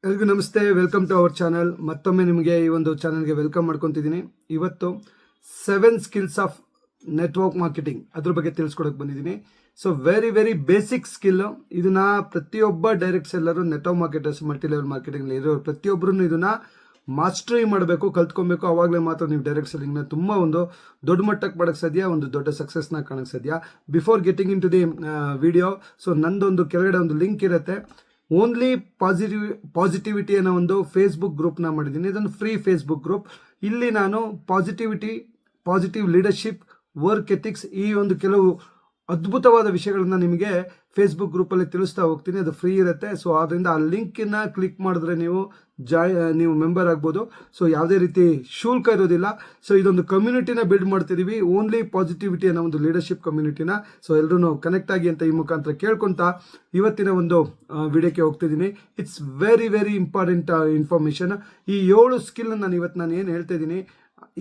ಎಲ್ರಿಗೂ ನಮಸ್ತೆ, welcome to our channel. ಮತ್ತೊಮ್ಮೆ ನಿಮಗೆ ಈ ಒಂದು ಚಾನಲ್ಗೆ ವೆಲ್ಕಮ್ ಮಾಡ್ಕೊತಿದ್ದೀನಿ. ಇವತ್ತು 7 ಸ್ಕಿಲ್ಸ್ ಆಫ್ ನೆಟ್ವರ್ಕ್ ಮಾರ್ಕೆಟಿಂಗ್ ಅದ್ರ ಬಗ್ಗೆ ತಿಳಿಸ್ಕೊಡಕ್ಕೆ ಬಂದಿದ್ದೀನಿ. So very basic skill. ಇದನ್ನ ಪ್ರತಿಯೊಬ್ಬ direct seller, network marketers, multi level marketing ಇರೋ ಪ್ರತಿಯೊಬ್ಬರೂ ಇದನ್ನ ಮಾಸ್ಟರಿ ಮಾಡಬೇಕು, ಕಲ್ತ್ಕೊಬೇಕು. ಅವಾಗಲೇ ಮಾತ್ರ ನೀವು ಡೈರೆಕ್ಟ್ ಸೆಲ್ಲಿಂಗ್ನ ತುಂಬ ಒಂದು ದೊಡ್ಡ ಮಟ್ಟಕ್ಕೆ ಮಾಡೋಕ್ಕೆ ಸಾಧ್ಯ, ಒಂದು ದೊಡ್ಡ ಸಕ್ಸಸ್ನ ಕಾಣಕ್ಕೆ ಸಾಧ್ಯ. Before getting in to the video, so ನಂದೊಂದು ಕೆಳಗಡೆ ಒಂದು ಲಿಂಕ್ ಇರುತ್ತೆ. ಓನ್ಲಿ ಪಾಸಿಟಿವಿಟಿ ಅನ್ನೋ ಒಂದು ಫೇಸ್ಬುಕ್ ಗ್ರೂಪ್ನ ಮಾಡಿದ್ದೀನಿ. ಇದೊಂದು ಫ್ರೀ ಫೇಸ್ಬುಕ್ ಗ್ರೂಪ್. ಇಲ್ಲಿ ನಾನು ಪಾಸಿಟಿವ್ ಲೀಡರ್ಶಿಪ್, ವರ್ಕ್ ಎಥಿಕ್ಸ್, ಈ ಒಂದು ಕೆಲವು ಅದ್ಭುತವಾದ ವಿಷಯಗಳನ್ನ ನಿಮಗೆ ಫೇಸ್ಬುಕ್ ಗ್ರೂಪಲ್ಲಿ ತಿಳಿಸ್ತಾ ಹೋಗ್ತೀನಿ. ಅದು ಫ್ರೀ ಇರುತ್ತೆ. ಸೊ ಆದ್ದರಿಂದ ಆ ಲಿಂಕನ್ನು ಕ್ಲಿಕ್ ಮಾಡಿದ್ರೆ ನೀವು ಮೆಂಬರ್ ಆಗ್ಬೋದು. ಸೊ ಯಾವುದೇ ರೀತಿ ಶುಲ್ಕ ಇರೋದಿಲ್ಲ. ಸೊ ಇದೊಂದು ಕಮ್ಯುನಿಟಿನ ಬಿಲ್ಡ್ ಮಾಡ್ತಿದ್ದೀವಿ, ಓನ್ಲಿ ಪಾಸಿಟಿವಿಟಿ ಅನ್ನೋ ಒಂದು ಲೀಡರ್ಶಿಪ್ ಕಮ್ಯುನಿಟಿನ. ಸೊ ಎಲ್ಲರೂ ಕನೆಕ್ಟ್ ಆಗಿ ಅಂತ ಈ ಮುಖಾಂತರ ಕೇಳ್ಕೊತಾ ಇವತ್ತಿನ ಒಂದು ವಿಡಿಯೋಕ್ಕೆ ಹೋಗ್ತಿದ್ದೀನಿ. It's very important information. ಈ 7 ಸ್ಕಿಲ್ ನಾನು ಏನು ಹೇಳ್ತಾ ಇದ್ದೀನಿ,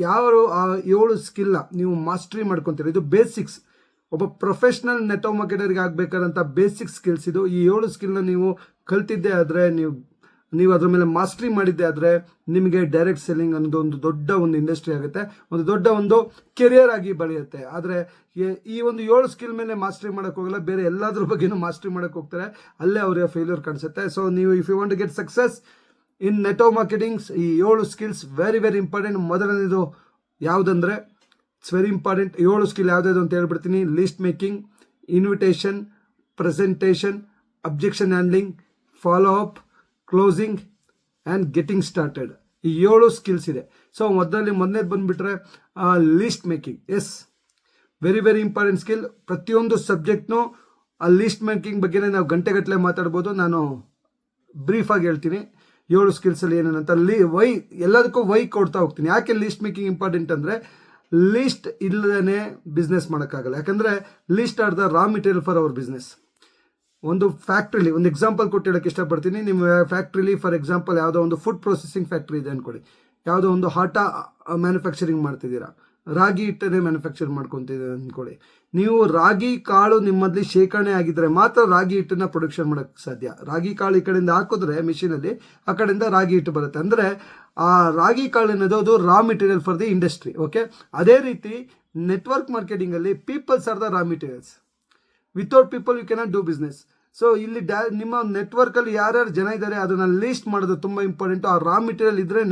ಯಾರು ಆ 7 ಸ್ಕಿಲ್ನ ನೀವು ಮಾಸ್ಟ್ರಿ ಮಾಡ್ಕೊತೀರಿ. ಇದು ಬೇಸಿಕ್ಸ್. ಒಬ್ಬ ಪ್ರೊಫೆಷನಲ್ ನೆಟ್ವರ್ಕ್ ಮಾರ್ಕೆಟರ್ಗೆ ಆಗಬೇಕಾದಂಥ ಬೇಸಿಕ್ ಸ್ಕಿಲ್ಸ್ ಇದು. ಈ 7 ಸ್ಕಿಲ್ನ ನೀವು ಕಲ್ತಿದ್ದೆ ಆದರೆ, ನೀವು ಅದ್ರ ಮೇಲೆ ಮಾಸ್ಟ್ರಿ ಮಾಡಿದ್ದೆ ಆದರೆ, ನಿಮಗೆ ಡೈರೆಕ್ಟ್ ಸೆಲ್ಲಿಂಗ್ ಅನ್ನೋದು ಒಂದು ದೊಡ್ಡ ಒಂದು ಇಂಡಸ್ಟ್ರಿ ಆಗುತ್ತೆ, ಒಂದು ದೊಡ್ಡ ಒಂದು ಕೆರಿಯರ್ ಆಗಿ ಬೆಳೆಯುತ್ತೆ. ಆದರೆ ಈ ಒಂದು 7 ಸ್ಕಿಲ್ ಮೇಲೆ ಮಾಸ್ಟ್ರಿ ಮಾಡೋಕ್ಕೆ ಹೋಗಲ್ಲ, ಬೇರೆ ಎಲ್ಲದ್ರ ಬಗ್ಗೆನೂ ಮಾಸ್ಟ್ರಿ ಮಾಡೋಕ್ಕೆ ಹೋಗ್ತಾರೆ, ಅಲ್ಲೇ ಅವರಿಗೆ ಫೇಲ್ಯೂರ್ ಕಾಣಿಸುತ್ತೆ. ಸೊ ನೀವು if you want to get success in network marketings, ಈ 7 ಸ್ಕಿಲ್ಸ್ ವೆರಿ ಇಂಪಾರ್ಟೆಂಟ್. ಮೊದಲನೇದು ಯಾವುದಂದ್ರೆ, ಇಟ್ಸ್ ವೆರಿ ಇಂಪಾರ್ಟೆಂಟ್. 7 ಸ್ಕಿಲ್ ಯಾವುದಾದ್ರು ಅಂತ ಹೇಳ್ಬಿಡ್ತೀನಿ. List making, invitation, presentation, objection handling, follow up, closing and getting started. ಈ 7 ಸ್ಕಿಲ್ಸ್ ಇದೆ. ಸೊ ಮೊದಲನೇದು ಬಂದುಬಿಟ್ರೆ list making. Yes, very important skill. ಪ್ರತಿಯೊಂದು ಸಬ್ಜೆಕ್ಟ್ನು ಆ ಲೀಸ್ಟ್ ಮೇಕಿಂಗ್ ಬಗ್ಗೆನೇ ನಾವು ಗಂಟೆಗಟ್ಟಲೆ ಮಾತಾಡ್ಬೋದು. ನಾನು ಬ್ರೀಫಾಗಿ ಹೇಳ್ತೀನಿ 7 ಸ್ಕಿಲ್ಸಲ್ಲಿ ಏನೇನಂತ. ಎಲ್ಲದಕ್ಕೂ ವೈ ಕೊಡ್ತಾ ಹೋಗ್ತೀನಿ. ಯಾಕೆ ಲೀಸ್ಟ್ ಮೇಕಿಂಗ್ ಇಂಪಾರ್ಟೆಂಟ್ ಅಂದರೆ, ಲೀಸ್ಟ್ ಇಲ್ಲದೇ ಬಿಸ್ನೆಸ್ ಮಾಡೋಕ್ಕಾಗಲ್ಲ. ಯಾಕಂದರೆ list are the raw material for our business. ಒಂದು ಫ್ಯಾಕ್ಟ್ರಿಲಿ ಒಂದು ಎಕ್ಸಾಂಪಲ್ ಕೊಟ್ಟು ಹೇಳೋಕ್ಕೆ ಇಷ್ಟಪಡ್ತೀನಿ. ನಿಮ್ಮ ಫ್ಯಾಕ್ಟ್ರಿಲಿ ಫಾರ್ ಎಕ್ಸಾಂಪಲ್ ಯಾವುದೋ ಒಂದು ಫುಡ್ ಪ್ರೊಸೆಸಿಂಗ್ ಫ್ಯಾಕ್ಟ್ರಿ ಇದೆ ಅಂದ್ಕೊಳ್ಳಿ. ಯಾವುದೋ ಒಂದು ಆಟ ಮ್ಯಾನುಫ್ಯಾಕ್ಚರಿಂಗ್ ಮಾಡ್ತಿದ್ದೀರಾ, ರಾಗಿ ಹಿಟ್ಟನ್ನೇ ಮ್ಯಾನುಫ್ಯಾಕ್ಚರ್ ಮಾಡ್ಕೊತಿದ್ದೀರ ಅಂದ್ಕೊಳ್ಳಿ. ನೀವು ರಾಗಿ ಕಾಳು ನಿಮ್ಮಲ್ಲಿ ಶೇಖರಣೆ ಆಗಿದ್ರೆ ಮಾತ್ರ ರಾಗಿ ಹಿಟ್ಟನ್ನು ಪ್ರೊಡಕ್ಷನ್ ಮಾಡೋಕ್ಕೆ ಸಾಧ್ಯ. ರಾಗಿ ಕಾಳು ಈ ಕಡೆಯಿಂದ ಹಾಕಿದ್ರೆ ಮಿಷಿನಲ್ಲಿ, ಆ ಕಡೆಯಿಂದ ರಾಗಿ ಹಿಟ್ಟು ಬರುತ್ತೆ. ಅಂದರೆ ಆ ರಾಗಿ ಕಾಳು ಅನ್ನೋದು ಅದು raw material for the industry. Okay, ಅದೇ ರೀತಿ ನೆಟ್ವರ್ಕ್ ಮಾರ್ಕೆಟಿಂಗಲ್ಲಿ peoples are the raw materials. Without people you cannot do business. So ಇಲ್ಲಿ ನಿಮ್ಮ ನೆಟ್ವರ್ಕಲ್ಲಿ ಯಾರ್ಯಾರು ಜನ ಇದ್ದಾರೆ ಅದನ್ನು ಲೀಸ್ಟ್ ಮಾಡೋದು ತುಂಬ ಇಂಪಾರ್ಟೆಂಟು. ಆ ರಾ ಮೆಟೀರಿಯಲ್ ಇದ್ರೇ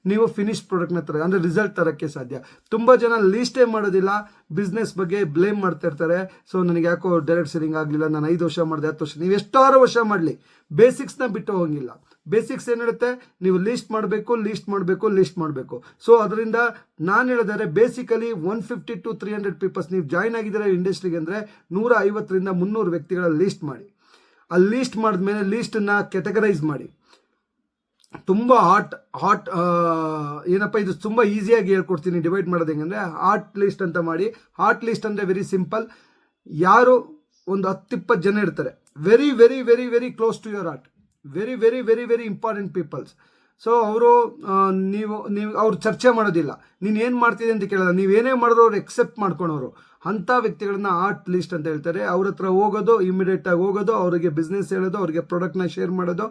ನೀವು ಫಿನಿಶ್ ಪ್ರಾಡಕ್ಟ್ನ ಅಂದರೆ ರಿಸಲ್ಟ್ ತರೋಕ್ಕೆ ಸಾಧ್ಯ. ತುಂಬ ಜನ ಲೀಸ್ಟೇ ಮಾಡೋದಿಲ್ಲ, ಬಿಸ್ನೆಸ್ ಬಗ್ಗೆ ಬ್ಲೇಮ್ ಮಾಡ್ತಾ ಇರ್ತಾರೆ. ಸೊ ನನಗೆ ಯಾಕೋ ಡೈರೆಕ್ಟ್ ಸೆಲ್ಲಿಂಗ್ ಆಗಲಿಲ್ಲ, ನಾನು 5 ವರ್ಷ ಮಾಡಿದೆ, 10 ವರ್ಷ. ನೀವು ಎಷ್ಟಾರು ವರ್ಷ ಮಾಡಲಿ, ಬೇಸಿಕ್ಸ್ನ ಬಿಟ್ಟು ಹೋಗಿಲ್ಲ. ಬೇಸಿಕ್ಸ್ ಏನು ಹೇಳುತ್ತೆ, ನೀವು ಲೀಸ್ಟ್ ಮಾಡಬೇಕು. ಸೊ ಅದರಿಂದ ನಾನು ಹೇಳಿದರೆ ಬೇಸಿಕಲಿ 150 to 300 ಪೀಪಲ್ಸ್ ನೀವು ಜಾಯ್ನ್ ಆಗಿದ್ದಾರೆ ಇಂಡಸ್ಟ್ರಿಗೆ ಅಂದರೆ 150ರಿಂದ 300 ವ್ಯಕ್ತಿಗಳ ಲೀಸ್ಟ್ ಮಾಡಿ. ಆ ಲೀಸ್ಟ್ ಮಾಡಿದ್ಮೇಲೆ ಲೀಸ್ಟನ್ನು ಕೆಟಗರೈಸ್ ಮಾಡಿ. ತುಂಬ ಹಾಟ್ ಏನಪ್ಪ, ಇದು ತುಂಬ ಈಸಿಯಾಗಿ ಹೇಳ್ಕೊಡ್ತೀನಿ ಡಿವೈಡ್ ಮಾಡೋದು ಹೆಂಗಂದರೆ, ಹಾಟ್ ಲೀಸ್ಟ್ ಅಂತ ಮಾಡಿ. ಹಾಟ್ ಲೀಸ್ಟ್ ಅಂದರೆ ವೆರಿ ಸಿಂಪಲ್. ಯಾರು ಒಂದು 10-20 ಜನ ಇರ್ತಾರೆ, very close to your heart, very important peoples. So ಅವರು ನೀವು ಅವ್ರು ಚರ್ಚೆ ಮಾಡೋದಿಲ್ಲ, ನೀನು ಏನು ಮಾಡ್ತಿದೆ ಅಂತ ಕೇಳೋಲ್ಲ, ನೀವೇನೇ ಮಾಡಿದ್ರು ಅವ್ರು ಎಕ್ಸೆಪ್ಟ್ ಮಾಡ್ಕೊಳೋರು. ಅಂಥ ವ್ಯಕ್ತಿಗಳನ್ನ ಆರ್ಟ್ ಲೀಸ್ಟ್ ಅಂತ ಹೇಳ್ತಾರೆ. ಅವ್ರ ಹತ್ರ ಹೋಗೋದು, ಇಮಿಡಿಯೇಟಾಗಿ ಹೋಗೋದು, ಅವರಿಗೆ ಬಿಸ್ನೆಸ್ ಹೇಳೋದು, ಅವ್ರಿಗೆ ಪ್ರಾಡಕ್ಟ್ನ ಶೇರ್ ಮಾಡೋದು,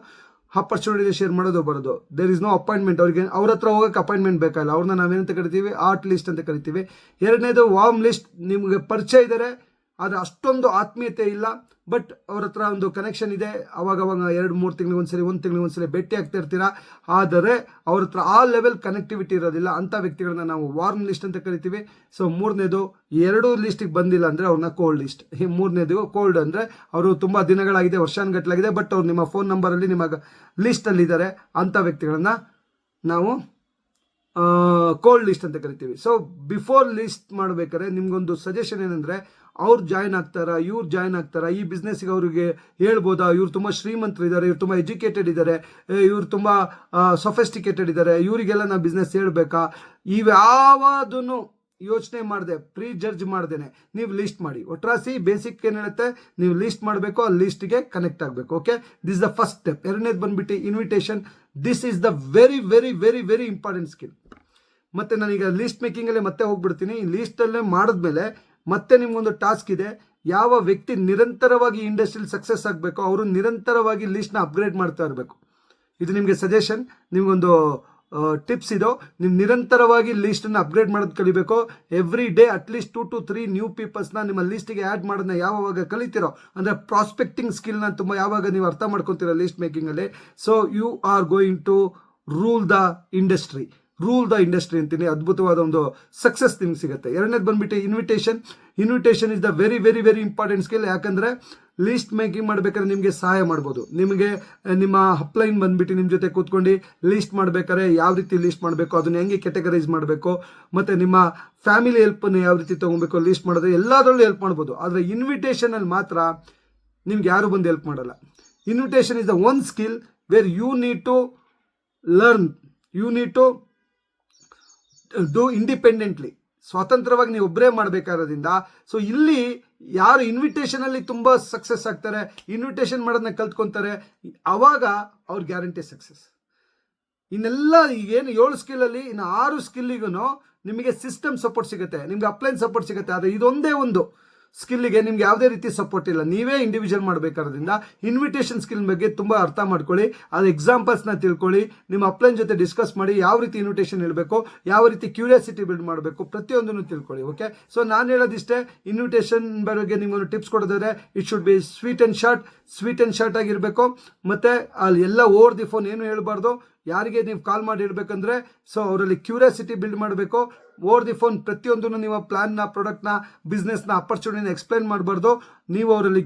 ಆಪರ್ಚುನಿಟಿ ಶೇರ್ ಮಾಡೋದು, ಬರೋದು. There is no appointment. ಅವ್ರ ಹತ್ರ ಹೋಗೋಕ್ಕೆ ಅಪಾಯಿಂಟ್ಮೆಂಟ್ ಬೇಕಾಗಿಲ್ಲ. ಅವ್ರನ್ನ ನಾವೇನಂತ ಕರಿತೀವಿ, ಆರ್ಟ್ ಲಿಸ್ಟ್ ಅಂತ ಕರಿತೀವಿ. ಎರಡನೇದು ವಾರ್ಮ್ ಲಿಸ್ಟ್. ನಿಮಗೆ ಪರಿಚಯ ಇದ್ದಾರೆ, ಆದರೆ ಅಷ್ಟೊಂದು ಆತ್ಮೀಯತೆ ಇಲ್ಲ, ಬಟ್ ಅವ್ರ ಹತ್ರ ಒಂದು ಕನೆಕ್ಷನ್ ಇದೆ. ಅವಾಗ 2-3 ತಿಂಗಳಿಗೊಂದ್ಸಲಿ, 1 ತಿಂಗಳಿಗೊಂದ್ಸಲಿ ಭೇಟಿ ಆಗ್ತಾ ಇರ್ತೀರಾ, ಆದರೆ ಅವ್ರ ಹತ್ರ ಆ ಲೆವೆಲ್ ಕನೆಕ್ಟಿವಿಟಿ ಇರೋದಿಲ್ಲ. ಅಂಥ ವ್ಯಕ್ತಿಗಳನ್ನ ನಾವು ವಾರ್ಮ್ ಲಿಸ್ಟ್ ಅಂತ ಕರಿತೀವಿ. ಸೊ ಮೂರನೇದು, 2 ಲಿಸ್ಟಿಗೆ ಬಂದಿಲ್ಲ ಅಂದರೆ ಅವ್ರನ್ನ ಕೋಲ್ಡ್ ಲಿಸ್ಟ್. ಮೂರನೇದು ಕೋಲ್ಡ್ ಅಂದರೆ ಅವರು ತುಂಬ ದಿನಗಳಾಗಿದೆ, ವರ್ಷಾನುಗಟ್ಟಲಾಗಿದೆ, ಬಟ್ ಅವ್ರು ನಿಮ್ಮ ಫೋನ್ ನಂಬರಲ್ಲಿ ನಿಮ್ಮ ಲಿಸ್ಟಲ್ಲಿದ್ದಾರೆ. ಅಂಥ ವ್ಯಕ್ತಿಗಳನ್ನ ನಾವು ಕೋಲ್ಡ್ ಲಿಸ್ಟ್ ಅಂತ ಕರಿತೀವಿ. ಸೊ ಬಿಫೋರ್ ಲಿಸ್ಟ್ ಮಾಡಬೇಕಾದ್ರೆ ನಿಮ್ಗೊಂದು ಸಜೆಷನ್ ಏನಂದರೆ, ಅವ್ರು ಜಾಯ್ನ್ ಆಗ್ತಾರಾ, ಇವ್ರು ಜಾಯ್ನ್ ಆಗ್ತಾರಾ, ಈ ಬಿಸ್ನೆಸ್ಗೆ ಅವ್ರಿಗೆ ಹೇಳ್ಬೋದಾ, ಇವ್ರು ತುಂಬ ಶ್ರೀಮಂತರಿದ್ದಾರೆ, ಇವ್ರು ತುಂಬ ಎಜುಕೇಟೆಡ್ ಇದ್ದಾರೆ, ಇವ್ರು ತುಂಬ ಸೊಫೆಸ್ಟಿಕೇಟೆಡ್ ಇದ್ದಾರೆ, ಇವರಿಗೆಲ್ಲ ನಾವು ಬಿಸ್ನೆಸ್ ಹೇಳಬೇಕಾ, ಇವ್ಯಾವುದನ್ನು ಯೋಚನೆ ಮಾಡದೆ, ಪ್ರೀ ಜಡ್ಜ್ ಮಾಡ್ದೇನೆ ನೀವು ಲಿಸ್ಟ್ ಮಾಡಿ. ಒಟ್ರಾಸಿ ಬೇಸಿಕ್ ಏನು ಹೇಳುತ್ತೆ, ನೀವು ಲಿಸ್ಟ್ ಮಾಡಬೇಕು, ಆ ಲಿಸ್ಟ್ಗೆ ಕನೆಕ್ಟ್ ಆಗಬೇಕು. Okay, this the first step. ಎರಡನೇದು ಬಂದ್ಬಿಟ್ಟು invitation. This is the very important skill. ಮತ್ತು ನಾನೀಗ ಲೀಸ್ಟ್ ಮೇಕಿಂಗಲ್ಲೇ ಮತ್ತೆ ಹೋಗ್ಬಿಡ್ತೀನಿ. ಲೀಸ್ಟಲ್ಲೇ ಮಾಡಿದ್ಮೇಲೆ ಮತ್ತೆ ನಿಮ್ಗೊಂದು ಟಾಸ್ಕ್ ಇದೆ. ಯಾವ ವ್ಯಕ್ತಿ ನಿರಂತರವಾಗಿ ಇಂಡಸ್ಟ್ರಿಯಲ್ಲಿ ಸಕ್ಸಸ್ ಆಗಬೇಕು, ಅವರು ನಿರಂತರವಾಗಿ ಲೀಸ್ಟ್ನ ಅಪ್ಗ್ರೇಡ್ ಮಾಡ್ತಾ ಇರಬೇಕು. ಇದು ನಿಮಗೆ ಸಜೆಷನ್, ನಿಮಗೊಂದು ಟಿಪ್ಸ್ ಇದು. ನೀವು ನಿರಂತರವಾಗಿ ಲೀಸ್ಟನ್ನು ಅಪ್ಗ್ರೇಡ್ ಮಾಡೋದು ಕಲಿಬೇಕು. Every day at least 2 to 3 new ಪೀಪಲ್ಸ್ನ ನಿಮ್ಮ ಲೀಸ್ಟಿಗೆ ಆ್ಯಡ್ ಮಾಡೋದನ್ನ ಯಾವಾಗ ಕಲಿತೀರೋ, ಅಂದರೆ ಪ್ರಾಸ್ಪೆಕ್ಟಿಂಗ್ ಸ್ಕಿಲ್ನ ಯಾವಾಗ ನೀವು ಅರ್ಥ ಮಾಡ್ಕೊತೀರೋ ಲೀಸ್ಟ್ ಮೇಕಿಂಗಲ್ಲಿ, so you are going to rule the industry ಅಂತೀನಿ. ಅದ್ಭುತವಾದ ಒಂದು ಸಕ್ಸಸ್ ನಿಮ್ಗೆ ಸಿಗುತ್ತೆ. ಎರಡನೇದು ಬಂದ್ಬಿಟ್ಟು invitation is the very very very important skill. ಯಾಕಂದರೆ ಲೀಸ್ಟ್ ಮೇಕಿಂಗ್ ಮಾಡ್ಬೇಕಾದ್ರೆ ನಿಮಗೆ ಸಹಾಯ ಮಾಡ್ಬೋದು. ನಿಮಗೆ ನಿಮ್ಮ ಅಪ್ಲೈನ್ ಬಂದ್ಬಿಟ್ಟು ನಿಮ್ಮ ಜೊತೆ ಕೂತ್ಕೊಂಡು ಲೀಸ್ಟ್ ಮಾಡ್ಬೇಕಾದ್ರೆ ಯಾವ ರೀತಿ ಲೀಸ್ಟ್ ಮಾಡಬೇಕು, ಅದನ್ನ ಹೆಂಗೆ ಕೆಟಗರೈಸ್ ಮಾಡಬೇಕು, ಮತ್ತು ನಿಮ್ಮ ಫ್ಯಾಮಿಲಿ ಹೆಲ್ಪನ್ನು ಯಾವ ರೀತಿ ತೊಗೊಬೇಕು, ಲೀಸ್ಟ್ ಮಾಡೋದು ಎಲ್ಲದರಲ್ಲೂ ಹೆಲ್ಪ್ ಮಾಡ್ಬೋದು. ಆದರೆ ಇನ್ವಿಟೇಷನಲ್ಲಿ ಮಾತ್ರ ನಿಮ್ಗೆ ಯಾರು ಬಂದು ಹೆಲ್ಪ್ ಮಾಡಲ್ಲ. Invitation is the one skill where you need to learn, you need to do independently, ಸ್ವತಂತ್ರವಾಗಿ ನೀವು ಒಬ್ಬರೇ ಮಾಡಬೇಕಾದ್ರಿಂದ. ಸೊ ಇಲ್ಲಿ ಯಾರು ಇನ್ವಿಟೇಷನಲ್ಲಿ ತುಂಬ ಸಕ್ಸಸ್ ಆಗ್ತಾರೆ, ಇನ್ವಿಟೇಷನ್ ಮಾಡೋದನ್ನ ಕಲ್ತ್ಕೊತಾರೆ, ಆವಾಗ ಅವ್ರ ಗ್ಯಾರಂಟಿ ಸಕ್ಸಸ್. ಇನ್ನೆಲ್ಲ ಈಗೇನು 7 ಸ್ಕಿಲ್ಲಲ್ಲಿ ಇನ್ನು 6 ಸ್ಕಿಲ್ಲಿಗೂ ನಿಮಗೆ ಸಿಸ್ಟಮ್ ಸಪೋರ್ಟ್ ಸಿಗುತ್ತೆ, ನಿಮ್ಗೆ ಅಪ್ಲೈನ್ ಸಪೋರ್ಟ್ ಸಿಗುತ್ತೆ. ಆದರೆ ಇದೊಂದೇ ಒಂದು ಸ್ಕಿಲ್ಲಿಗೆ ನಿಮ್ಗೆ ಯಾವುದೇ ರೀತಿ ಸಪೋರ್ಟ್ ಇಲ್ಲ, ನೀವೇ ಇಂಡಿವಿಜುವಲ್ ಮಾಡಬೇಕಾದ್ರಿಂದ ಇನ್ವಿಟೇಷನ್ ಸ್ಕಿಲ್ ಬಗ್ಗೆ ತುಂಬ ಅರ್ಥ ಮಾಡ್ಕೊಳ್ಳಿ. ಅದು ಎಕ್ಸಾಂಪಲ್ಸ್ನ ತಿಳ್ಕೊಳ್ಳಿ, ನಿಮ್ಮ ಅಪ್ಲೈನ್ ಜೊತೆ ಡಿಸ್ಕಸ್ ಮಾಡಿ ಯಾವ ರೀತಿ ಇನ್ವಿಟೇಷನ್ ಇರಬೇಕು, ಯಾವ ರೀತಿ ಕ್ಯೂರಿಯಾಸಿಟಿ ಬಿಲ್ಡ್ ಮಾಡಬೇಕು, ಪ್ರತಿಯೊಂದನ್ನು ತಿಳ್ಕೊಳ್ಳಿ. ಓಕೆ, ಸೊ ನಾನು ಹೇಳೋದಿಷ್ಟೇ. ಇನ್ವಿಟೇಷನ್ ಬಗ್ಗೆ ನಿಮ್ಮನ್ನು ಟಿಪ್ಸ್ ಕೊಡೋದಾದ್ರೆ it should be sweet and short ಆಗಿರಬೇಕು. ಮತ್ತು ಅಲ್ಲಿ ಎಲ್ಲ ಓವರ್ ದಿ ಫೋನ್ ಏನು ಹೇಳ್ಬಾರ್ದು. ಯಾರಿಗೆ ನೀವು ಕಾಲ್ ಮಾಡಿ ಇಡಬೇಕಂದ್ರೆ ಸೊ ಅವರಲ್ಲಿ ಕ್ಯೂರಿಯಾಸಿಟಿ ಬಿಲ್ಡ್ ಮಾಡಬೇಕು. ಓವರ್ ದಿ ಫೋನ್ ಪ್ರತಿಯೊಂದನ್ನು ನೀವು ಪ್ಲಾನ್ನ, ಪ್ರಾಡಕ್ಟ್ನ, ಬಿಸ್ನೆಸ್ನ, ಅಪರ್ಚುನಿಟಿನ ಎಕ್ಸ್ಪ್ಲೈನ್ ಮಾಡಬಾರ್ದು. ನೀವು ಅವರಲ್ಲಿ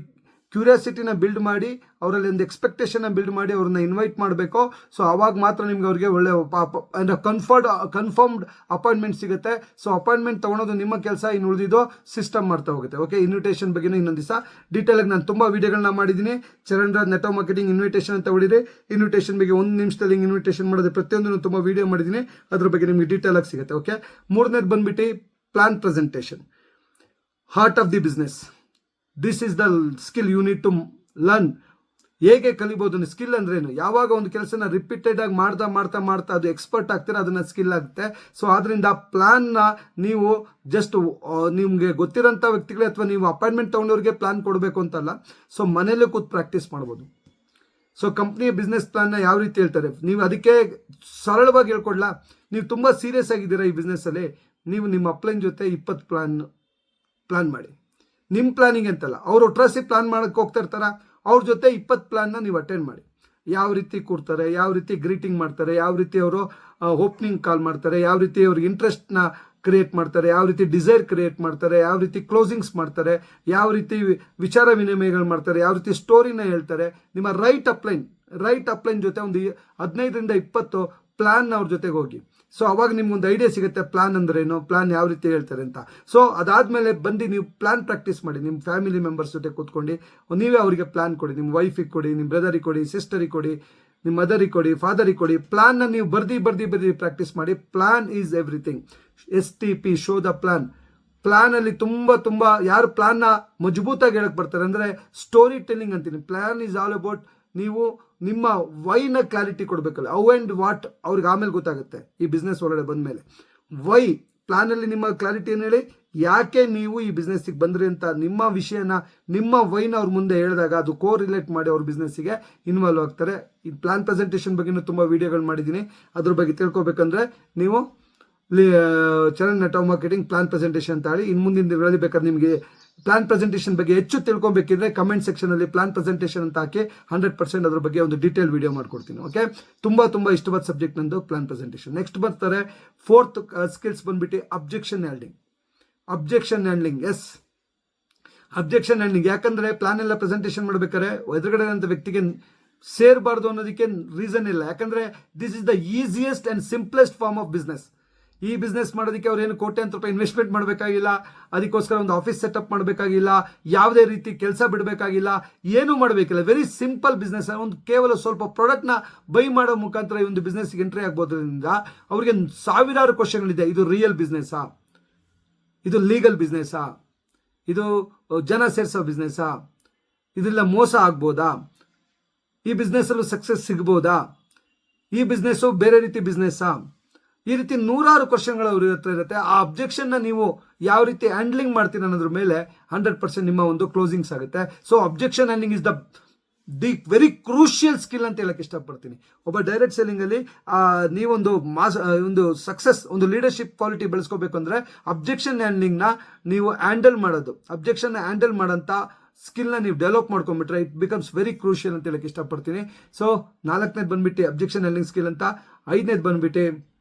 ಕ್ಯೂರಿಯಾಸಿಟಿನ ಬಿಲ್ಡ್ ಮಾಡಿ, ಅವರಲ್ಲಿ ಒಂದು ಎಕ್ಸ್ಪೆಕ್ಟೇಷನ್ನ ಬಿಲ್ಡ್ ಮಾಡಿ ಅವ್ರನ್ನ ಇನ್ವೈಟ್ ಮಾಡಬೇಕು. ಸೊ ಆವಾಗ ಮಾತ್ರ ನಿಮ್ಗೆ ಅವ್ರಿಗೆ ಒಳ್ಳೆ ಕನ್ಫರ್ಮ್ಡ್ ಅಪಾಯಿಂಟ್ಮೆಂಟ್ ಸಿಗುತ್ತೆ. ಸೊ ಅಪಾಯಿಂಟ್ಮೆಂಟ್ ತೊಗೊಳೋದು ನಿಮ್ಮ ಕೆಲಸ, ಇನ್ನು ಉಳಿದಿದ್ದು ಸಿಸ್ಟಮ್ ಮಾಡ್ತಾ ಹೋಗುತ್ತೆ. ಓಕೆ, ಇನ್ವಿಟೇಷನ್ ಬಗ್ಗೆ ಇನ್ನೊಂದು ದಿವಸ ಡೀಟೇಲಾಗಿ ನಾನು ತುಂಬ ವೀಡಿಯೋಗಳನ್ನ ಮಾಡಿದ್ದೀನಿ. Charan Raj network marketing invitation ಅಂತ ಹೊಡಿರಿ. ಇನ್ವಿಟೇಷನ್ ಬಗ್ಗೆ 1 ನಿಮಿಷದಲ್ಲಿ ಇನ್ವಿಟೇಷನ್ ಮಾಡೋದು ಪ್ರತಿಯೊಂದನ್ನು ತುಂಬ ವೀಡಿಯೋ ಮಾಡಿದ್ದೀನಿ, ಅದ್ರ ಬಗ್ಗೆ ನಿಮಗೆ ಡೀಟೇಲಾಗಿ ಸಿಗುತ್ತೆ. ಓಕೆ, ಮೂರನೇದು ಬಂದ್ಬಿಟ್ಟು plan presentation, heart of the business. This is the skill you need to learn. ಹೇಗೆ ಕಲಿಬೋದು? ಸ್ಕಿಲ್ ಅಂದ್ರೇನು? ಯಾವಾಗ ಒಂದು ಕೆಲಸನ ರಿಪೀಟೆಡ್ ಆಗಿ ಮಾಡ್ತಾ ಅದು ಎಕ್ಸ್ಪರ್ಟ್ ಆಗ್ತೀರಾ, ಅದನ್ನ ಸ್ಕಿಲ್ ಆಗುತ್ತೆ. ಸೊ ಆದ್ರಿಂದ ಪ್ಲಾನ್ನ ನೀವು ಜಸ್ಟ್ ನಿಮಗೆ ಗೊತ್ತಿರೋಂಥ ವ್ಯಕ್ತಿಗಳೇ ಅಥವಾ ನೀವು ಅಪಾಯಿಂಟ್ಮೆಂಟ್ ತೊಗೊಂಡವ್ರಿಗೆ ಪ್ಲಾನ್ ಕೊಡಬೇಕು ಅಂತಲ್ಲ. ಸೊ ಮನೇಲೇ ಕೂತ್ ಪ್ರಾಕ್ಟೀಸ್ ಮಾಡ್ಬೋದು. ಸೊ ಕಂಪ್ನಿಯ ಬಿಸ್ನೆಸ್ ಪ್ಲಾನ್ನ ಯಾವ ರೀತಿ ಹೇಳ್ತಾರೆ, ನೀವು ಅದಕ್ಕೆ ಸರಳವಾಗಿ ಹೇಳ್ಕೊಡ್ಲಾ. ನೀವು ತುಂಬ ಸೀರಿಯಸ್ ಆಗಿದ್ದೀರಾ ಈ ಬಿಸ್ನೆಸ್ಸಲ್ಲಿ, ನೀವು ನಿಮ್ಮ ಅಪ್ಲೈನ್ ಜೊತೆ 20 ಪ್ಲಾನ್ ಮಾಡಿ. ನಿಮ್ಮ ಪ್ಲಾನಿಂಗ್ ಅಂತಲ್ಲ, ಅವರು ಒಟ್ರಾಸಿ ಪ್ಲಾನ್ ಮಾಡೋಕ್ಕೆ ಹೋಗ್ತಾ ಇರ್ತಾರ, ಅವ್ರ ಜೊತೆ 20 ಪ್ಲಾನ್ನ ನೀವು ಅಟೆಂಡ್ ಮಾಡಿ. ಯಾವ ರೀತಿ ಕೂರ್ತಾರೆ, ಯಾವ ರೀತಿ ಗ್ರೀಟಿಂಗ್ ಮಾಡ್ತಾರೆ, ಯಾವ ರೀತಿ ಅವರು ಓಪನಿಂಗ್ ಕಾಲ್ ಮಾಡ್ತಾರೆ, ಯಾವ ರೀತಿ ಅವ್ರಿಗೆ ಇಂಟ್ರೆಸ್ಟ್ನ ಕ್ರಿಯೇಟ್ ಮಾಡ್ತಾರೆ, ಯಾವ ರೀತಿ ಡಿಸೈರ್ ಕ್ರಿಯೇಟ್ ಮಾಡ್ತಾರೆ, ಯಾವ ರೀತಿ ಕ್ಲೋಸಿಂಗ್ಸ್ ಮಾಡ್ತಾರೆ, ಯಾವ ರೀತಿ ವಿಚಾರ ವಿನಿಮಯಗಳು ಮಾಡ್ತಾರೆ, ಯಾವ ರೀತಿ ಸ್ಟೋರಿನ ಹೇಳ್ತಾರೆ. ನಿಮ್ಮ ರೈಟ್ ಅಪ್ಲೈನ್ ಜೊತೆ ಒಂದು 15ರಿಂದ 20 ಪ್ಲಾನ್ ಅವ್ರ ಜೊತೆಗೆ ಹೋಗಿ. ಸೊ ಅವಾಗ ನಿಮ್ಗೊಂದು ಐಡಿಯಾ ಸಿಗುತ್ತೆ ಪ್ಲಾನ್ ಅಂದ್ರೇನು, ಪ್ಲಾನ್ ಯಾವ ರೀತಿ ಹೇಳ್ತಾರೆ ಅಂತ. ಸೊ ಅದಾದಮೇಲೆ ಬಂದು ನೀವು ಪ್ಲಾನ್ ಪ್ರಾಕ್ಟೀಸ್ ಮಾಡಿ. ನಿಮ್ಮ ಫ್ಯಾಮಿಲಿ ಮೆಂಬರ್ಸ್ ಜೊತೆ ಕೂತ್ಕೊಂಡು ನೀವೇ ಅವರಿಗೆ ಪ್ಲಾನ್ ಕೊಡಿ. ನಿಮ್ಮ ವೈಫಿಗೆ ಕೊಡಿ, ನಿಮ್ಮ ಬ್ರದರಿಗೆ ಕೊಡಿ, ಸಿಸ್ಟರಿಗೆ ಕೊಡಿ, ನಿಮ್ಮ ಮದರಿಗೆ ಕೊಡಿ, ಫಾದರಿಗೆ ಕೊಡಿ. ಪ್ಲಾನ್ನ ನೀವು ಬರ್ದಿ ಪ್ರಾಕ್ಟೀಸ್ ಮಾಡಿ. Plan is everything. STP, show the plan. ಪ್ಲಾನಲ್ಲಿ ತುಂಬ ಯಾರು ಪ್ಲಾನ್ನ ಮಜಬೂತಾಗಿ ಹೇಳಕ್ಕೆ ಬರ್ತಾರೆ ಅಂದರೆ ಸ್ಟೋರಿ ಟೆಲ್ಲಿಂಗ್ ಅಂತೀನಿ. ಪ್ಲಾನ್ ಈಸ್ ಆಲ್ ಅಬೌಟ್ ನೀವು ನಿಮ್ಮ ವೈನ ಕ್ಲಾರಿಟಿ ಕೊಡಬೇಕಲ್ಲ, ಹೌ ಆ್ಯಂಡ್ ವಾಟ್ ಅವ್ರಿಗೆ ಆಮೇಲೆ ಗೊತ್ತಾಗುತ್ತೆ ಈ ಬಿಸ್ನೆಸ್ ಒಳಗಡೆ ಬಂದಮೇಲೆ. ವೈ ಪ್ಲಾನಲ್ಲಿ ನಿಮ್ಮ ಕ್ಲಾರಿಟಿ ಏನು ಹೇಳಿ, ಯಾಕೆ ನೀವು ಈ ಬಿಸ್ನೆಸ್ಸಿಗೆ ಬಂದ್ರಿ ಅಂತ ನಿಮ್ಮ ವಿಷಯನ, ನಿಮ್ಮ ವೈನ ಅವ್ರ ಮುಂದೆ ಹೇಳಿದಾಗ ಅದು ರಿಲೇಟ್ ಮಾಡಿ ಅವ್ರ ಬಿಸ್ನೆಸ್ಸಿಗೆ ಇನ್ವಾಲ್ವ್ ಆಗ್ತಾರೆ. ಈ ಪ್ಲಾನ್ ಪ್ರೆಸೆಂಟೇಷನ್ ಬಗ್ಗೆನೂ ತುಂಬ ವೀಡಿಯೋಗಳು ಮಾಡಿದ್ದೀನಿ. ಅದ್ರ ಬಗ್ಗೆ ತಿಳ್ಕೊಬೇಕಂದ್ರೆ ನೀವು Charan network marketing plan presentation ಅಂತ ಹೇಳಿ ಇನ್ನು ಮುಂದಿನ ದಿನಗಳಲ್ಲಿ ಬೇಕಾದ್ರೆ ನಿಮಗೆ ಪ್ಲಾನ್ ಪ್ರೆಸೆಂಟೇಷನ್ ಬಗ್ಗೆ ಹೆಚ್ಚು ತಿಳ್ಕೊಬೇಕಿದ್ರೆ ಕಮೆಂಟ್ ಸೆಕ್ಷನಲ್ಲಿ ಪ್ಲಾನ್ ಪ್ರೆಸೆಂಟೇಷನ್ ಅಂತ ಹಾಕಿ 100% ಅದ್ರ ಬಗ್ಗೆ ಒಂದು ಡೀಟೇಲ್ ವಿಡಿಯೋ ಮಾಡ್ಕೊಡ್ತೀನಿ. ಓಕೆ, ತುಂಬ ಇಷ್ಟವಾದ ಸಬ್ಜೆಕ್ಟ್ ನಂದು ಪ್ಲಾನ್ ಪ್ರೆಸೆಂಟೇಷನ್. ನೆಕ್ಸ್ಟ್ ಬರ್ತಾರೆ 4th ಸ್ಕಿಲ್ಸ್ ಬಂದ್ಬಿಟ್ಟು objection handling. Yes, objection handling. ಯಾಕಂದರೆ ಪ್ಲಾನ್ ಎಲ್ಲ ಪ್ರೆಸೆಂಟೇಷನ್ ಮಾಡ್ಬೇಕಾದ್ರೆ ಎದುರುಗಡೆ ಅಂತ ವ್ಯಕ್ತಿಗೆ ಸೇರಬಾರ್ದು ಅನ್ನೋದಕ್ಕೆ ರೀಸನ್ ಇಲ್ಲ. ಯಾಕಂದರೆ this is the easiest and simplest form of business. ಈ ಬಿಸ್ನೆಸ್ ಮಾಡೋದಕ್ಕೆ ಅವ್ರೇನು ಕೋಟ್ಯಾಂತರ ರೂಪಾಯಿ ಇನ್ವೆಸ್ಟ್ಮೆಂಟ್ ಮಾಡಬೇಕಾಗಿಲ್ಲ, ಅದಕ್ಕೋಸ್ಕರ ಒಂದು ಆಫೀಸ್ ಸೆಟಪ್ ಮಾಡಬೇಕಾಗಿಲ್ಲ, ಯಾವುದೇ ರೀತಿ ಕೆಲಸ ಬಿಡಬೇಕಾಗಿಲ್ಲ, ಏನೂ ಮಾಡಬೇಕಿಲ್ಲ. Very simple business. ಒಂದು ಕೇವಲ ಸ್ವಲ್ಪ ಪ್ರಾಡಕ್ಟ್ನ ಬೈ ಮಾಡೋ ಮುಖಾಂತರ ಈ ಒಂದು ಬಿಸ್ನೆಸ್ಗೆ ಎಂಟ್ರಿ ಆಗ್ಬೋದ್ರಿಂದ ಅವ್ರಿಗೆ ಸಾವಿರಾರು ಕ್ವಶನ್ಗಳಿದೆ. ಇದು ರಿಯಲ್ ಬಿಸ್ನೆಸ್ಸಾ, ಇದು ಲೀಗಲ್ ಬಿಸ್ನೆಸ್ಸಾ, ಇದು ಜನ ಸೇರಿಸೋ ಬಿಸ್ನೆಸ್ಸಾ, ಇದೆಲ್ಲ ಮೋಸ ಆಗ್ಬೋದಾ, ಈ ಬಿಸ್ನೆಸ್ಸಲ್ಲೂ ಸಕ್ಸಸ್ ಸಿಗ್ಬೋದಾ, ಈ ಬಿಸ್ನೆಸ್ಸು ಬೇರೆ ರೀತಿ ಬಿಸ್ನೆಸ್ಸಾ, ಈ ರೀತಿ ನೂರಾರು ಕ್ವಶನ್ಗಳು ಅವ್ರ ಹತ್ರ ಇರುತ್ತೆ. ಆ ಅಬ್ಜೆಕ್ಷನ್ನ ನೀವು ಯಾವ ರೀತಿ ಹ್ಯಾಂಡ್ಲಿಂಗ್ ಮಾಡ್ತೀರ ಅನ್ನೋದ್ರ ಮೇಲೆ 100% ನಿಮ್ಮ ಒಂದು ಕ್ಲೋಸಿಂಗ್ಸ್ ಆಗುತ್ತೆ. So objection handling is the the very crucial skill ಅಂತ ಹೇಳಕ್ಕೆ ಇಷ್ಟಪಡ್ತೀನಿ. ಒಬ್ಬ ಡೈರೆಕ್ಟ್ ಸೆಲ್ಲಿಂಗಲ್ಲಿ ನೀವೊಂದು ಒಂದು ಸಕ್ಸಸ್, ಒಂದು ಲೀಡರ್ಶಿಪ್ ಕ್ವಾಲಿಟಿ ಬೆಳೆಸ್ಕೋಬೇಕು ಅಂದರೆ ಅಬ್ಜೆಕ್ಷನ್ ಹ್ಯಾಂಡ್ಲಿಂಗ್ನ ನೀವು ಹ್ಯಾಂಡಲ್ ಮಾಡೋದು, ಅಬ್ಜೆಕ್ಷನ್ ಹ್ಯಾಂಡಲ್ ಮಾಡೋಂಥ ಸ್ಕಿಲ್ನ ನೀವು ಡೆವಲಪ್ ಮಾಡ್ಕೊಂಡ್ಬಿಟ್ರೆ ಇಟ್ ಬಿಕಮ್ಸ್ ವೆರಿ ಕ್ರೂಷಿಯಲ್ ಅಂತ ಹೇಳಕ್ಕೆ ಇಷ್ಟಪಡ್ತೀನಿ. ಸೊ 4ನೇದು ಬಂದ್ಬಿಟ್ಟು ಅಬ್ಜೆಕ್ಷನ್ ಹ್ಯಾಂಡ್ಲಿಂಗ್ ಸ್ಕಿಲ್ ಅಂತ, 5ನೇದು ಬಂದ್ಬಿಟ್ಟು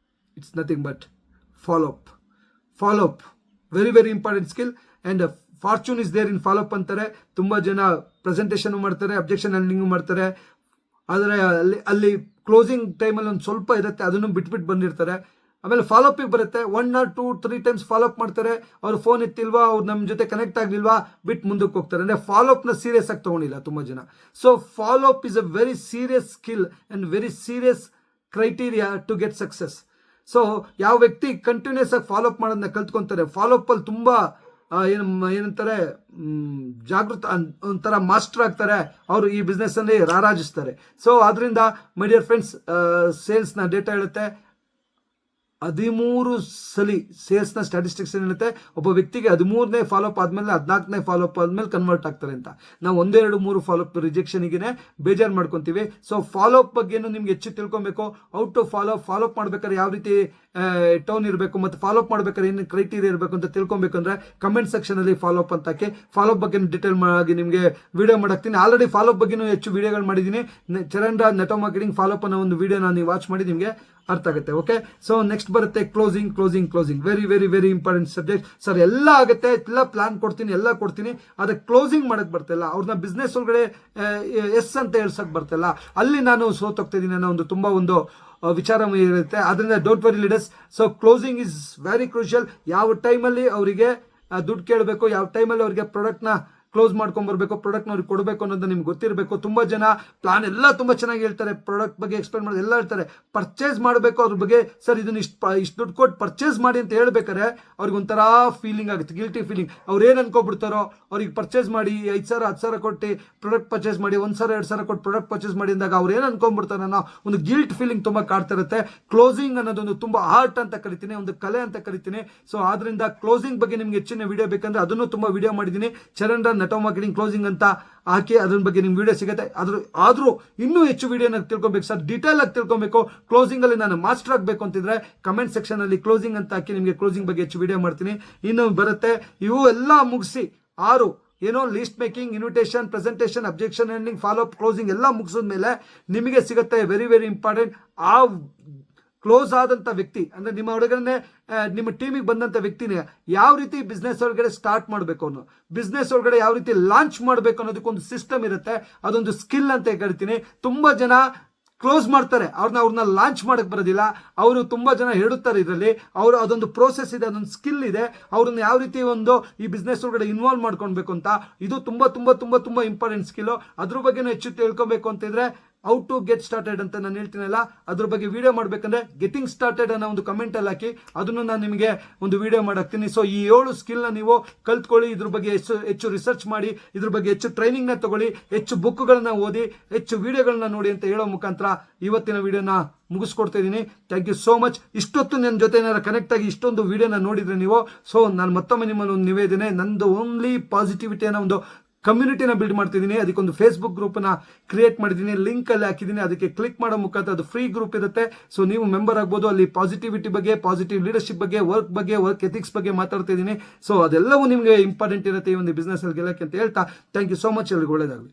it's nothing but follow up very very important skill. And fortune is there in follow up ಅಂತಾರೆ. ತುಂಬ ಜನ ಪ್ರೆಸೆಂಟೇಷನ್ ಮಾಡ್ತಾರೆ, ಅಬ್ಜೆಕ್ಷನ್ ಹ್ಯಾಂಡ್ಲಿಂಗು ಮಾಡ್ತಾರೆ, ಆದರೆ ಅಲ್ಲಿ ಕ್ಲೋಸಿಂಗ್ ಟೈಮಲ್ಲಿ ಒಂದು ಸ್ವಲ್ಪ ಇರುತ್ತೆ, ಅದನ್ನು ಬಿಟ್ಬಿಟ್ಟು ಬಂದಿರ್ತಾರೆ. ಆಮೇಲೆ ಫಾಲೋಅಪಿಗೆ ಬರುತ್ತೆ, 1 or 2 3 ಟೈಮ್ಸ್ ಫಾಲೋಅಪ್ ಮಾಡ್ತಾರೆ, ಅವ್ರು ಫೋನ್ ಎತ್ತಿಲ್ವಾ, ಅವ್ರು ನಮ್ಮ ಜೊತೆ ಕನೆಕ್ಟ್ ಆಗಲಿಲ್ವಾ, ಬಿಟ್ಟು ಮುಂದಕ್ಕೆ ಹೋಗ್ತಾರೆ. ಅಂದರೆ ಫಾಲೋಅಪ್ನ ಸೀರಿಯಸ್ ಆಗಿ ತೊಗೊಂಡಿಲ್ಲ ತುಂಬ ಜನ. So follow up is a very serious skill and very serious criteria to get success. So ಯಾವ ವ್ಯಕ್ತಿ ಕಂಟಿನ್ಯೂಸ್ ಆಗಿ ಫಾಲೋಅಪ್ ಮಾಡೋದನ್ನ ಕಲ್ತ್ಕೊತಾರೆ, ಫಾಲೋಅಪ್ಪಲ್ಲಿ ತುಂಬ ಏನಂತಾರೆ ಜಾಗೃತ, ಒಂಥರ ಮಾಸ್ಟರ್ ಆಗ್ತಾರೆ, ಅವರು ಈ ಬಿಸ್ನೆಸ್ಸಲ್ಲಿ ರಾರಾಜಿಸ್ತಾರೆ. ಸೊ ಆದ್ದರಿಂದ ಮೈ ಡಿಯರ್ ಫ್ರೆಂಡ್ಸ್, ಸೇಲ್ಸ್ನ ಡೇಟಾ ಹೇಳುತ್ತೆ 13 ಸಲ ಸೇಲ್ಸ್ನ ಸ್ಟ್ಯಾಟಿಸ್ಟಿಕ್ಸ್ ಏನಿರುತ್ತೆ, ಒಬ್ಬ ವ್ಯಕ್ತಿಗೆ 13ನೇ ಫಾಲೋಅಪ್ ಆದಮೇಲೆ 14ನೇ ಫಾಲೋಅಪ್ ಆದಮೇಲೆ ಕನ್ವರ್ಟ್ ಆಗ್ತಾರೆ ಅಂತ. ನಾವು 1 2 3 ಫಾಲೋಅಪ್ ರಿಜೆಕ್ಷನ್ಗೆ ಬೇಜಾರು ಮಾಡ್ಕೊತೀವಿ. ಸೊ ಫಾಲೋಅಪ್ ಬಗ್ಗೆನೂ ನಿಮ್ಗೆ ಹೆಚ್ಚು ತಿಳ್ಕೊಬೇಕು. ಔಟ್ ಟು ಫಾಲೋಅಪ್ ಮಾಡ್ಬೇಕಾದ್ರೆ ಯಾವ ರೀತಿ ಟೋನ್ ಇರಬೇಕು ಮತ್ತು ಫಾಲೋಅಪ್ ಮಾಡ್ಬೇಕಾದ್ರೆ ಏನು ಕ್ರೈಟೀರಿಯಾ ಇರಬೇಕು ಅಂತ ತಿಳ್ಕೊಬೇಕಂದ್ರೆ ಕಮೆಂಟ್ ಸೆಕ್ಷನಲ್ಲಿ ಫಾಲೋಅಪ್ ಅಂತ ಹಾಕಿ, ಫಾಲೋಅಪ್ ಬಗ್ಗೆ ಡೀಟೇಲ್ ಆಗಿ ನಿಮಗೆ ವಿಡಿಯೋ ಮಾಡಾಕ್ತೀನಿ. ಆಲ್ರೆಡಿ ಫಾಲೋಅಪ್ ಬಗ್ಗೆನೂ ಹೆಚ್ಚು ವಿಡಿಯೋಗಳು ಮಾಡಿದ್ದೀನಿ. Charan Raj network marketing follow up ಅನ್ನೋ ಒಂದು ವಿಡಿಯೋನ ನೀವು ವಾಚ್ ಮಾಡಿ ನಿಮಗೆ ಅರ್ಥ ಆಗುತ್ತೆ. ಓಕೆ, ಸೊ ನೆಕ್ಸ್ಟ್ ಬರುತ್ತೆ closing. Very very very important subject. Sir ಎಲ್ಲ ಆಗುತ್ತೆ, ಎಲ್ಲ ಪ್ಲಾನ್ ಕೊಡ್ತೀನಿ, ಎಲ್ಲ ಕೊಡ್ತೀನಿ, ಅದಕ್ಕೆ ಕ್ಲೋಸಿಂಗ್ ಮಾಡಕ್ಕೆ ಬರ್ತಿಲ್ಲ, ಅವ್ರನ್ನ ಬಿಸ್ನೆಸ್ ಒಳಗಡೆ ಎಸ್ ಅಂತ ಹೇಳ್ಸಕ್ಕೆ ಬರ್ತಿಲ್ಲ, ಅಲ್ಲಿ ನಾನು ಸೋತೋಗ್ತಿದ್ದೀನಿ ಅನ್ನೋ ಒಂದು ತುಂಬ ಒಂದು ವಿಚಾರ ಇರುತ್ತೆ. ಅದರಿಂದ don't worry leaders. So closing is very crucial. ಯಾವ ಟೈಮಲ್ಲಿ ಅವರಿಗೆ ದುಡ್ಡು ಕೇಳಬೇಕು, ಯಾವ ಟೈಮಲ್ಲಿ ಅವರಿಗೆ ಪ್ರಾಡಕ್ಟ್ನ ಕ್ಲೋಸ್ ಮಾಡ್ಕೊಂಡ್ಬರ್ಬೇಕು, ಪ್ರಾಡಕ್ಟ್ನ ಅವ್ರಿಗೆ ಕೊಡಬೇಕು ಅನ್ನೋದು ನಿಮ್ಗೆ ಗೊತ್ತಿರಬೇಕು. ತುಂಬ ಜನ ಪ್ಲಾನ್ ಎಲ್ಲ ತುಂಬ ಚೆನ್ನಾಗಿ ಹೇಳ್ತಾರೆ, ಪ್ರಾಡಕ್ಟ್ ಬಗ್ಗೆ ಎಕ್ಸ್ಪ್ಲೇನ್ ಮಾಡೋದು ಎಲ್ಲ ಹೇಳ್ತಾರೆ, ಪರ್ಚೇಸ್ ಮಾಡಬೇಕು ಅದ್ರ ಬಗ್ಗೆ ಸರ್ ಇದನ್ನು ಇಷ್ಟು ದುಡ್ಡು ಕೊಟ್ಟು ಪರ್ಚೇಸ್ ಮಾಡಿ ಅಂತ ಹೇಳ್ಬೇಕಾರೆ ಅವ್ರಿಗೆ ಒಂಥರ ಫೀಲಿಂಗ್ ಆಗುತ್ತೆ, ಗಿಲ್ಟಿ ಫೀಲಿಂಗ್. ಅವ್ರು ಏನು ಅನ್ಕೊಬಿಡ್ತಾರೋ, ಅವ್ರಿಗೆ ಪರ್ಚೇಸ್ ಮಾಡಿ 5,000 10,000 ಕೊಟ್ಟು ಪ್ರಾಡಕ್ಟ್ ಪರ್ಚೇಸ್ ಮಾಡಿ, 1,000 2,000 ಕೊಟ್ಟು ಪ್ರಾಡಕ್ಟ್ ಪರ್ಚೇಸ್ ಮಾಡಿ ಅಂದಾಗ ಅವ್ರು ಏನು ಅನ್ಕೊಂಡ್ಬಿಡ್ತಾರೆ ಅನ್ನೋ ಒಂದು ಗಿಲ್ಟ್ ಫೀಲಿಂಗ್ ತುಂಬ ಕಾಡ್ತಾ ಇರುತ್ತೆ. ಕ್ಲೋಸಿಂಗ್ ಅನ್ನೋದೊಂದು ತುಂಬ ಆರ್ಟ್ ಅಂತ ಕರಿತೀನಿ, ಒಂದು ಕಲೆ ಅಂತ ಕರಿತೀನಿ. ಸೊ ಆದ್ರಿಂದ ಕ್ಲೋಸಿಂಗ್ ಬಗ್ಗೆ ನಿಮ್ಗೆ ಹೆಚ್ಚಿನ ವಿಡಿಯೋ ಬೇಕಂದ್ರೆ ಅದನ್ನು ತುಂಬ ವಿಡಿಯೋ ಮಾಡಿದ್ದೀನಿ. Charan Raj network marketing closing ಅಂತ ಹಾಕಿ ಅದ್ರ ಬಗ್ಗೆ ನಿಮ್ಗೆ ವಿಡಿಯೋ ಸಿಗುತ್ತೆ. ಆದ್ರೂ ಇನ್ನೂ ಹೆಚ್ಚು ವಿಡಿಯೋನ ತಿಳ್ಕೊಬೇಕು ಸರ್, ಡೀಟೇಲ್ ಆಗಿ ತಿಳ್ಕೊಬೇಕು, ಕ್ಲೋಸಿಂಗ್ ಅಲ್ಲಿ ನಾನು ಮಾಸ್ಟರ್ ಆಗಬೇಕು ಅಂತಿದ್ರೆ ಕಮೆಂಟ್ ಸೆಕ್ಷನ್ ಅಲ್ಲಿ ಕ್ಲೋಸಿಂಗ್ ಅಂತ ಹಾಕಿ ನಿಮಗೆ ಕ್ಲೋಸಿಂಗ್ ಬಗ್ಗೆ ಹೆಚ್ಚು ವಿಡಿಯೋ ಮಾಡ್ತೀನಿ. ಇನ್ನು ಬರುತ್ತೆ ಇವು ಎಲ್ಲ ಮುಗಿಸಿ 6 ಏನೋ list making, invitation, presentation, objection handling, follow up, closing ಎಲ್ಲ ಮುಗಿಸಿದ ಮೇಲೆ ನಿಮಗೆ ಸಿಗುತ್ತೆ ವೆರಿ ವೆರಿ ಇಂಪಾರ್ಟೆಂಟ್ ಆ ಕ್ಲೋಸ್ ಆದಂಥ ವ್ಯಕ್ತಿ, ಅಂದರೆ ನಿಮ್ಮ ಒಳಗಡೆ ನಿಮ್ಮ ಟೀಮಿಗೆ ಬಂದಂಥ ವ್ಯಕ್ತಿನೇ ಯಾವ ರೀತಿ ಬಿಸ್ನೆಸ್ ಒಳಗಡೆ ಸ್ಟಾರ್ಟ್ ಮಾಡಬೇಕು ಅನ್ನೋ, ಬಿಸ್ನೆಸ್ ಒಳಗಡೆ ಯಾವ ರೀತಿ ಲಾಂಚ್ ಮಾಡಬೇಕು ಅನ್ನೋದಕ್ಕೊಂದು ಸಿಸ್ಟಮ್ ಇರುತ್ತೆ, ಅದೊಂದು ಸ್ಕಿಲ್ ಅಂತ ಕರಿತೀನಿ. ತುಂಬ ಜನ ಕ್ಲೋಸ್ ಮಾಡ್ತಾರೆ, ಅವ್ರನ್ನ ಲಾಂಚ್ ಮಾಡಕ್ಕೆ ಬರೋದಿಲ್ಲ. ಅವರು ತುಂಬ ಜನ ಹೇಳುತ್ತಾರೆ ಇದರಲ್ಲಿ, ಅವರು ಅದೊಂದು ಪ್ರೋಸೆಸ್ ಇದೆ, ಅದೊಂದು ಸ್ಕಿಲ್ ಇದೆ, ಅವ್ರನ್ನ ಯಾವ ರೀತಿ ಒಂದು ಈ ಬಿಸ್ನೆಸ್ ಒಳಗಡೆ ಇನ್ವಾಲ್ವ್ ಮಾಡ್ಕೊಳ್ಬೇಕು ಅಂತ. ಇದು ತುಂಬ ತುಂಬ ತುಂಬ ತುಂಬ ಇಂಪಾರ್ಟೆಂಟ್ ಸ್ಕಿಲ್ಲು. ಅದ್ರ ಬಗ್ಗೆನೂ ಹೆಚ್ಚು ತಿಳ್ಕೊಬೇಕು ಅಂತಿದ್ರೆ ಹೌ ಟು ಗೆಟ್ ಸ್ಟಾರ್ಟೆಡ್ ಅಂತ ನಾನು ಹೇಳ್ತೀನಲ್ಲ, ಅದ್ರ ಬಗ್ಗೆ ವಿಡಿಯೋ ಮಾಡಬೇಕಂದ್ರೆ ಗೆಟಿಂಗ್ ಸ್ಟಾರ್ಟೆಡ್ ಅನ್ನೋ ಒಂದು ಕಮೆಂಟಲ್ಲಿ ಹಾಕಿ, ಅದನ್ನು ನಾನು ನಿಮಗೆ ಒಂದು ವಿಡಿಯೋ ಮಾಡಾಕ್ತೀನಿ. ಸೊ ಈ 7 ಸ್ಕಿಲ್ನ ನೀವು ಕಲ್ತ್ಕೊಳ್ಳಿ, ಇದ್ರ ಬಗ್ಗೆ ಹೆಚ್ಚು ರಿಸರ್ಚ್ ಮಾಡಿ, ಇದ್ರ ಬಗ್ಗೆ ಹೆಚ್ಚು ಟ್ರೈನಿಂಗ್ನ ತಗೊಳ್ಳಿ, ಹೆಚ್ಚು ಬುಕ್ಗಳನ್ನ ಓದಿ, ಹೆಚ್ಚು ವಿಡಿಯೋಗಳನ್ನ ನೋಡಿ ಅಂತ ಹೇಳೋ ಮುಖಾಂತರ ಇವತ್ತಿನ ವಿಡಿಯೋನ ಮುಗಿಸ್ಕೊಡ್ತಾ ಇದ್ದೀನಿ. Thank you so much. ಇಷ್ಟೊತ್ತು ನನ್ನ ಜೊತೆ ಏನಾರು ಕನೆಕ್ಟ್ ಆಗಿ ಇಷ್ಟೊಂದು ವಿಡಿಯೋನ ನೋಡಿದ್ರೆ ನೀವು, ಸೊ ನಾನು ಮತ್ತೊಮ್ಮೆ ನಿಮ್ಮಲ್ಲಿ ಒಂದು ನಿವೇದನೆ, ನಂದು ಓನ್ಲಿ ಪಾಸಿಟಿವಿಟಿ ಅನ್ನೋ ಒಂದು ಕಮ್ಯುನಿಟಿನ ಬಿಲ್ಡ್ ಮಾಡ್ತಿದ್ದೀನಿ. ಅದಕ್ಕೊಂದು ಫೇಸ್ಬುಕ್ ಗ್ರೂಪ್ನ ಕ್ರಿಯೇಟ್ ಮಾಡಿದ್ದೀನಿ, ಲಿಂಕಲ್ಲಿ ಹಾಕಿದ್ದೀನಿ, ಅದಕ್ಕೆ ಕ್ಲಿಕ್ ಮಾಡೋ ಮುಖಾಂತರ ಅದು ಫ್ರೀ ಗ್ರೂಪ್ ಇರುತ್ತೆ. ಸೊ ನೀವು ಮೆಂಬರ್ ಆಗ್ಬೋದು. ಅಲ್ಲಿ ಪಾಸಿಟಿವಿಟಿ ಬಗ್ಗೆ, ಪಾಸಿಟಿವ್ ಲೀಡರ್ಶಿಪ್ ಬಗ್ಗೆ, ವರ್ಕ್ ಎಥಿಕ್ಸ್ ಬಗ್ಗೆ ಮಾತಾಡ್ತಾ ಇದ್ದೀನಿ. ಸೊ ಅದೆಲ್ಲವೂ ನಿಮಗೆ ಇಂಪಾರ್ಟೆಂಟ್ ಇರುತ್ತೆ ಈ ಒಂದು ಬಿಸ್ನೆಸ್ ಅಲ್ಲಿ ಗೆಲ್ಲಕ್ಕೆ ಅಂತ ಹೇಳ್ತಾ ಥ್ಯಾಂಕ್ ಯು ಸೋ ಮಚ್. ಎಲ್ರಿಗೂ ಒಳ್ಳೆಯದಾಗಲಿ.